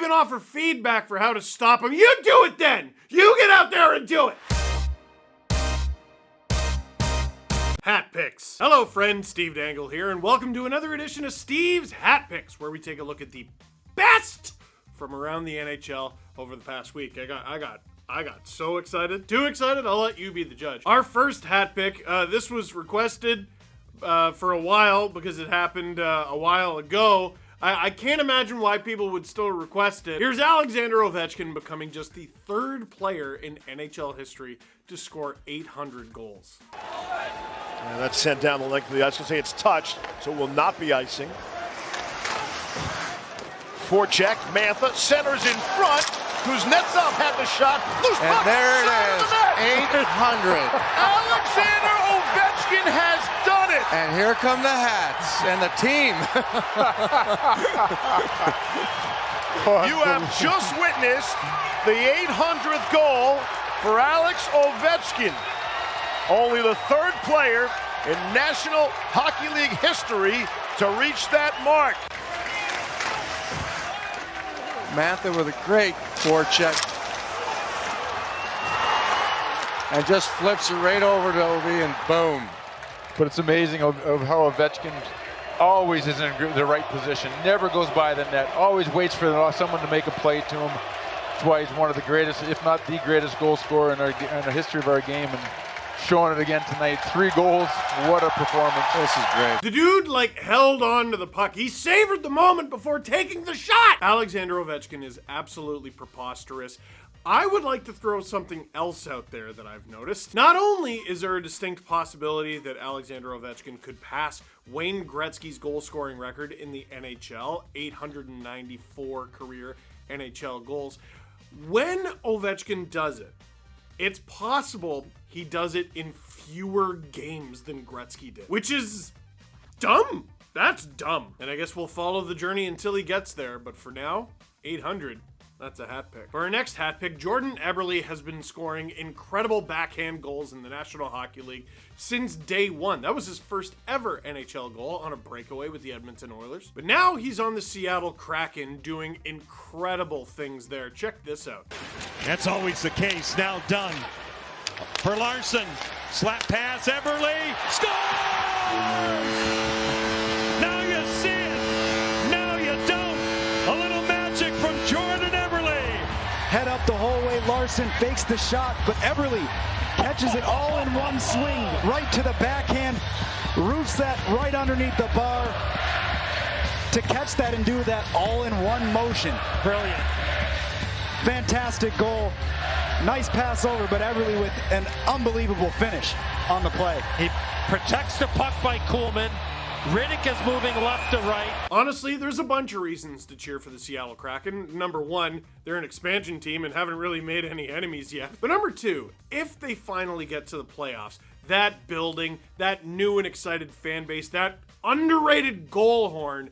even offer feedback for how to stop him. You do it then! You get out there and do it! Hat Picks. Hello friends, Steve Dangle here, and welcome to another edition of Steve's Hat Picks, where we take a look at the best from around the NHL over the past week. I got so excited. Too excited? I'll let you be the judge. Our first hat pick, this was requested for a while because it happened a while ago. I can't imagine why people would still request it. Here's Alexander Ovechkin becoming just the third player in NHL history to score 800 goals. And that's sent down the length of the ice. I was going to say it's touched, so it will not be icing. Forecheck, Mantha, centers in front. Kuznetsov had the shot. Loose and puck, there it is, 800. Alexander Ovechkin has done it. And here come the hats and the team. You have just witnessed the 800th goal for Alex Ovechkin. Only the third player in National Hockey League history to reach that mark. Mantha with a great forecheck. And just flips it right over to Ovi and boom. But it's amazing of how Ovechkin always is in the right position, never goes by the net, always waits for someone to make a play to him. That's why he's one of the greatest, if not the greatest goal scorer in the history of our game. And showing it again tonight. 3 goals. What a performance. This is great. The dude, held on to the puck. He savored the moment before taking the shot. Alexander Ovechkin is absolutely preposterous. I would like to throw something else out there that I've noticed. Not only is there a distinct possibility that Alexander Ovechkin could pass Wayne Gretzky's goal-scoring record in the NHL, 894 career NHL goals. When Ovechkin does it, it's possible he does it in fewer games than Gretzky did, which is dumb. That's dumb. And I guess we'll follow the journey until he gets there. But for now, 800, that's a hat pick. For our next hat pick, Jordan Eberle has been scoring incredible backhand goals in the National Hockey League since day one. That was his first ever NHL goal on a breakaway with the Edmonton Oilers. But now he's on the Seattle Kraken doing incredible things there. Check this out. That's always the case. Now done. For Larson, slap pass, Eberle, scores! Now you see it, now you don't. A little magic from Jordan Eberle. Head up the whole way, Larson fakes the shot, but Eberle catches it all in one swing, right to the backhand, roofs that right underneath the bar to catch that and do that all in one motion. Brilliant. Fantastic goal. Nice pass over, but Eberle with an unbelievable finish on the play. He protects the puck by Kuhlman. Riddick is moving left to right. Honestly, there's a bunch of reasons to cheer for the Seattle Kraken. Number one, they're an expansion team and haven't really made any enemies yet. But number two, if they finally get to the playoffs, that building, that new and excited fan base, that underrated goal horn,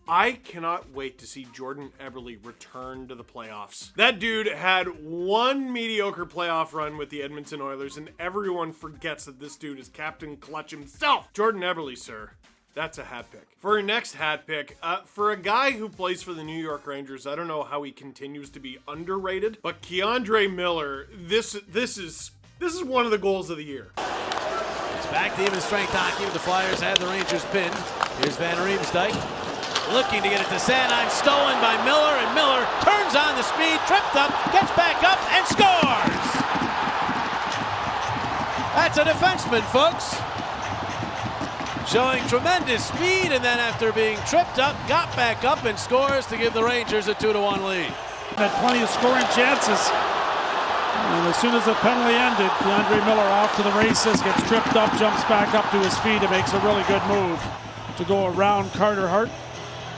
I cannot wait to see Jordan Eberle return to the playoffs. That dude had one mediocre playoff run with the Edmonton Oilers, and everyone forgets that this dude is Captain Clutch himself. Jordan Eberle, sir. That's a hat pick. For our next hat pick, for a guy who plays for the New York Rangers, I don't know how he continues to be underrated, but Keandre Miller, this is one of the goals of the year. It's back to even strength hockey with the Flyers have the Rangers pinned. Here's Van Riemsdyk. Looking to get it to Sanheim, stolen by Miller, and Miller turns on the speed, tripped up, gets back up, and scores! That's a defenseman, folks. Showing tremendous speed, and then after being tripped up, got back up and scores to give the Rangers a 2-1 lead. Had plenty of scoring chances. And as soon as the penalty ended, Keandre Miller off to the races, gets tripped up, jumps back up to his feet, and makes a really good move to go around Carter Hart.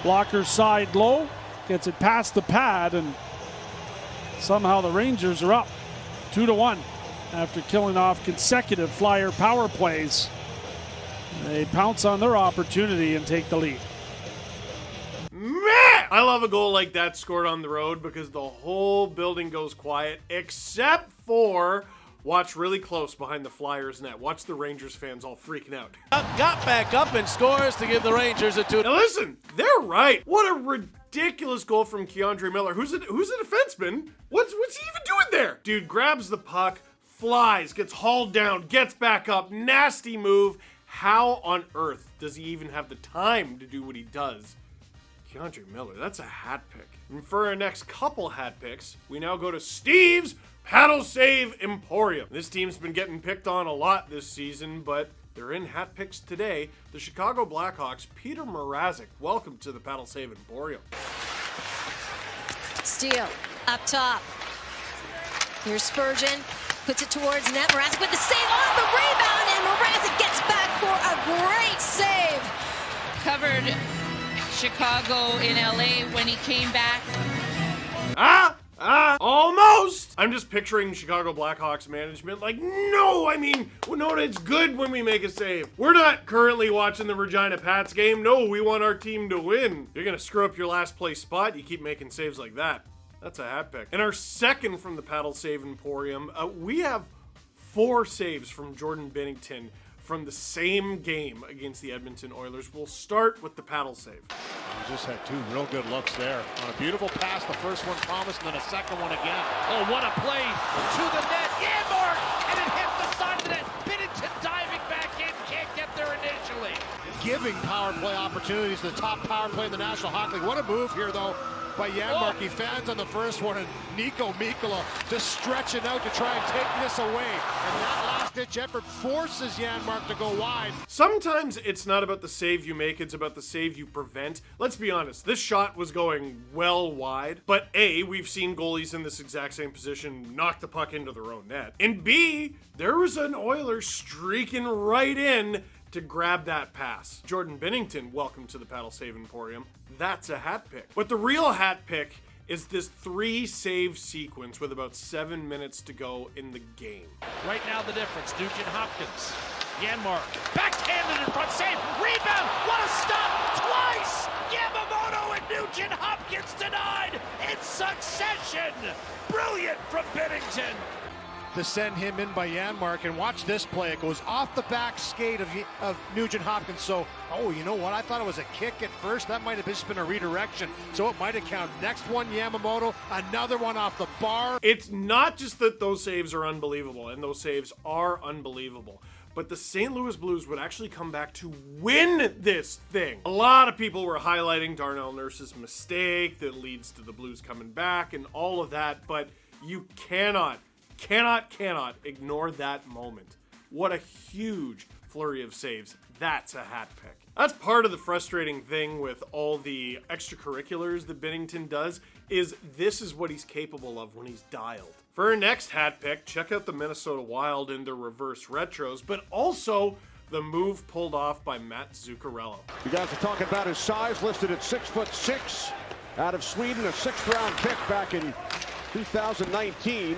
Blocker side low, gets it past the pad, and somehow the Rangers are up 2-1 after killing off consecutive Flyer power plays. They pounce on their opportunity and take the lead. Man, I love a goal like that scored on the road because the whole building goes quiet except for watch really close behind the Flyers net. Watch the Rangers fans all freaking out. Got back up and scores to give the Rangers a 2. Now listen, they're right. What a ridiculous ridiculous goal from Keandre Miller. Who's a defenseman? What's he even doing there? Dude grabs the puck, flies, gets hauled down, gets back up, nasty move. How on earth does he even have the time to do what he does? Keandre Miller, that's a hat pick. And for our next couple hat picks, we now go to Steve's Paddle Save Emporium. This team's been getting picked on a lot this season, but they're in hat picks today. The Chicago Blackhawks, Petr Mrazek. Welcome to the Paddle Save Emporium. Steele up top. Here's Spurgeon. Puts it towards net. Mrazek with the save on the rebound, and Mrazek gets back for a great save. Covered Chicago in LA when he came back. Almost! I'm just picturing Chicago Blackhawks management like, no, it's good when we make a save. We're not currently watching the Regina Pats game. No, we want our team to win. You're gonna screw up your last place spot, you keep making saves like that. That's a hat pick. And our second from the Paddle Save Emporium, we have 4 saves from Jordan Binnington from the same game against the Edmonton Oilers. We'll start with the paddle save. He just had 2 real good looks there. On a beautiful pass, the first one promised, and then a second one again. Oh, what a play to the net. Janmark, and it hit the side of the net. Binnington diving back in, can't get there initially. Giving power play opportunities to the top power play in the National Hockey League. What a move here, though, by Janmark. He fans on the first one, and Nico Mikkola just stretching out to try and take this away. And that last-ditch effort forces Janmark to go wide. Sometimes it's not about the save you make, it's about the save you prevent. Let's be honest, this shot was going well wide, but A, we've seen goalies in this exact same position knock the puck into their own net. And B, there was an Oiler streaking right in to grab that pass. Jordan Binnington, welcome to the Paddle Save Emporium. That's a hat pick. But the real hat pick is this 3-save sequence with about 7 minutes to go in the game. Right now the difference, Nugent Hopkins. Janmark, backhanded in front, save, rebound, what a stop, twice! Yamamoto and Nugent Hopkins denied in succession. Brilliant from Binnington. To send him in by Janmark, and watch this play. It goes off the back skate of Nugent Hopkins. So, oh, you know what? I thought it was a kick at first. That might have just been a redirection. So it might have counted. Next one, Yamamoto. Another one off the bar. It's not just that those saves are unbelievable, and those saves are unbelievable, but the St. Louis Blues would actually come back to win this thing. A lot of people were highlighting Darnell Nurse's mistake that leads to the Blues coming back and all of that, but you cannot ignore that moment. What a huge flurry of saves. That's a hat pick. That's part of the frustrating thing with all the extracurriculars that Binnington does, is this is what he's capable of when he's dialed. For our next hat pick, check out the Minnesota Wild in their reverse retros, but also the move pulled off by Matt Zuccarello. You guys are talking about his size, listed at 6'6", out of Sweden, a 6th-round pick back in 2019.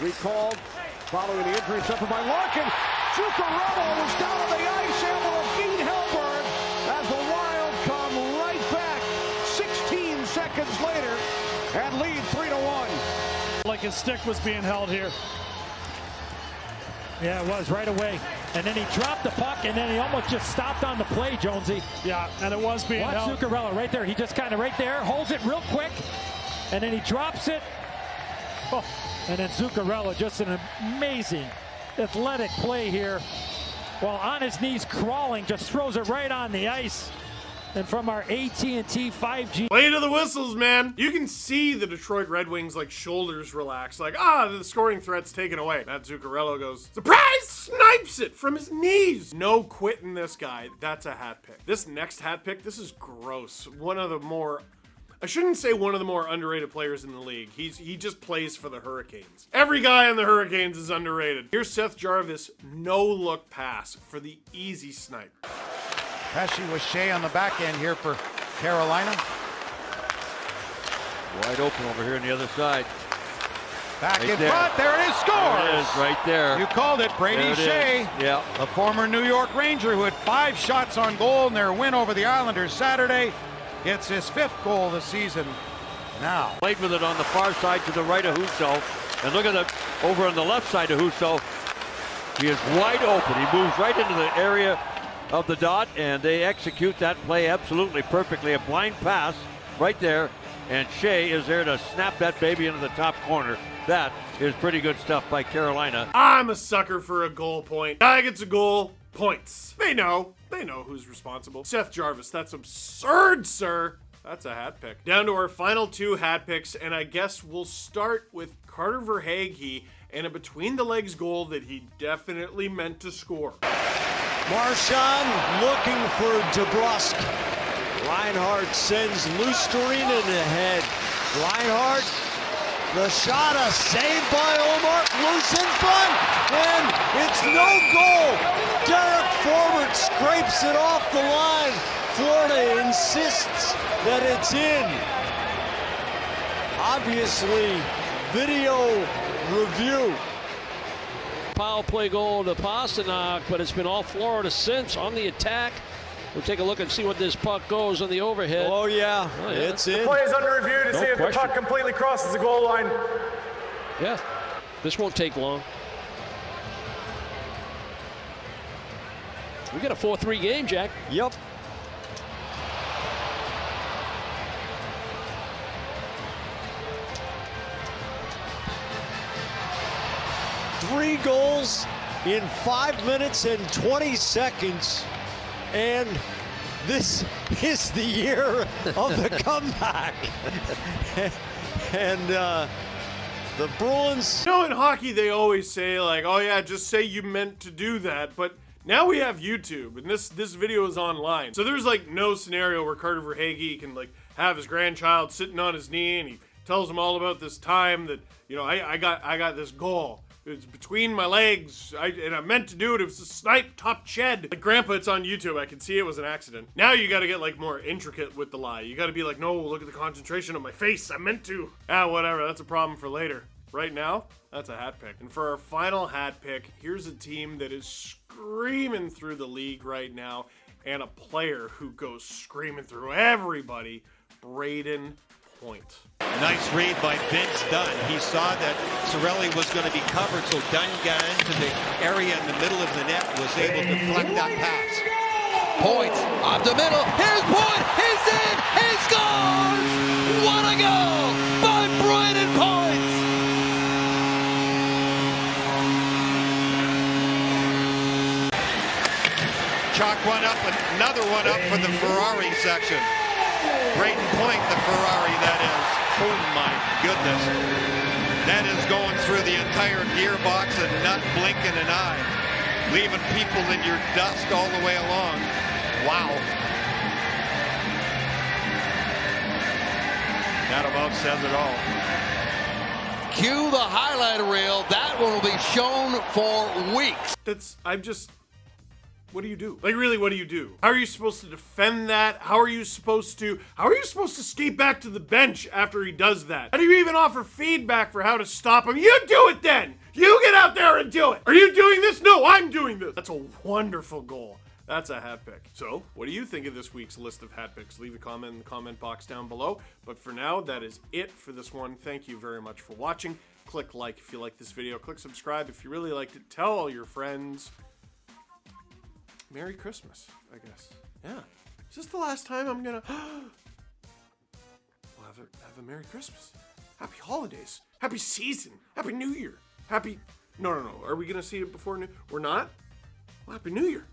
Recalled following the injury suffered by Larkin. Zuccarello was down on the ice, able to beat Hellberg as the Wild come right back 16 seconds later and lead 3-1. Like his stick was being held here. Yeah, it was right away. And then he dropped the puck, and then he almost just stopped on the play, Jonesy. Yeah, and it was being held. Watch Zuccarello right there. He just kind of right there, holds it real quick, and then he drops it. Oh. And then Zuccarello, just an amazing athletic play here. While on his knees crawling, just throws it right on the ice. And from our AT&T 5G. Play to the whistles, man. You can see the Detroit Red Wings shoulders relax. The scoring threat's taken away. Matt Zuccarello goes, surprise! Snipes it from his knees. No quitting this guy. That's a hat pick. This next hat pick, this is gross. I shouldn't say one of the more underrated players in the league. He just plays for the Hurricanes. Every guy on the Hurricanes is underrated. Here's Seth Jarvis, no-look pass for the easy snipe. Pesci with Shea on the back end here for Carolina. Wide open over here on the other side. Back right in front, there it is, scores! There it is, right there. You called it, Brady Shea. Yeah. The former New York Ranger who had 5 shots on goal in their win over the Islanders Saturday. It's his 5th goal this season now. Played with it on the far side to the right of Husso. And look at it over on the left side of Husso. He is wide open. He moves right into the area of the dot, and they execute that play absolutely perfectly. A blind pass right there, and Shea is there to snap that baby into the top corner. That is pretty good stuff by Carolina. I'm a sucker for a goal point. Guy gets a goal, points. They know who's responsible. Seth Jarvis, that's absurd, sir. That's a hat pick. Down to our final 2 hat picks, and I guess we'll start with Carter Verhaeghe and a between-the-legs goal that he definitely meant to score. Marchand looking for DeBrusque. Reinhart sends Lusterinen ahead. Reinhart, the shot, a save by Omar, loose in front, and it's no goal. Derek Forbort scrapes it off the line. Florida insists that it's in. Obviously, video review. Power play goal to Pasternak, but it's been all Florida since on the attack. We'll take a look and see what this puck goes on the overhead. Oh yeah, it's in. The play is under review to see if the puck completely crosses the goal line. Yeah, this won't take long. We got a 4-3 game, Jack. Yep. Three goals in 5 minutes and 20 seconds. And this is the year of the comeback. And the Bruins. You know, in hockey, they always say, like, oh yeah, just say you meant to do that. But now we have YouTube, and this video is online. So there's, like, no scenario where Carter Verhaeghe can, like, have his grandchild sitting on his knee, and he tells him all about this time that, you know, I got this goal. It's between my legs, and I meant to do it. It was a snipe top shed. Like, Grandpa, it's on YouTube. I can see it was an accident. Now you gotta get, like, more intricate with the lie. You gotta be like, no, look at the concentration on my face. I meant to. Ah, whatever. That's a problem for later. Right now, that's a hat pick. And for our final hat pick, here's a team that is screaming through the league right now, and a player who goes screaming through everybody, Brayden Point. Nice read by Vince Dunn. He saw that Cirelli was going to be covered, so Dunn got into the area in the middle of the net, was able to deflect that pass. Point up the middle. Here's Point. He's in. He scores. What a goal by Brayden Point. Chalk one up, another one up for the Ferrari section. Brayden Point, the Ferrari, that is. Oh my goodness. That is going through the entire gearbox and not blinking an eye. Leaving people in your dust all the way along. Wow. That about says it all. Cue the highlight reel. That one will be shown for weeks. What do you do? Like, really, what do you do? How are you supposed to defend that? How are you supposed to skate back to the bench after he does that? How do you even offer feedback for how to stop him? You do it then! You get out there and do it! Are you doing this? No, I'm doing this! That's a wonderful goal. That's a hat pick. So, what do you think of this week's list of hat picks? Leave a comment in the comment box down below. But for now, that is it for this one. Thank you very much for watching. Click like if you like this video. Click subscribe if you really liked it. Tell all your friends. Merry Christmas, I guess. Yeah. Is this the last time I'm gonna we'll have a Merry Christmas. Happy holidays. Happy season. Happy New Year. No. Are we gonna see it before New? We're not? Well, Happy New Year.